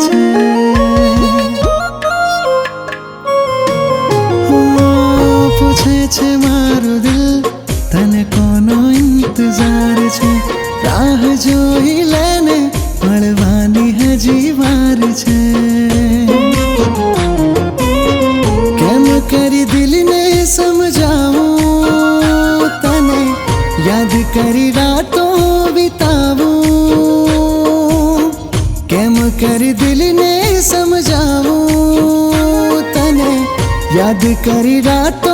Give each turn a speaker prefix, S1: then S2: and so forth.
S1: छे। पूछे छे मारू दिल तने कोनो इंतजार छे। राह जोई लेने मळवानी हजी वार छे। केम करी दिल ने समझावूं तने याद करी रातों बितावूं। केम करी दिल ने समझावूं तने याद करी रातों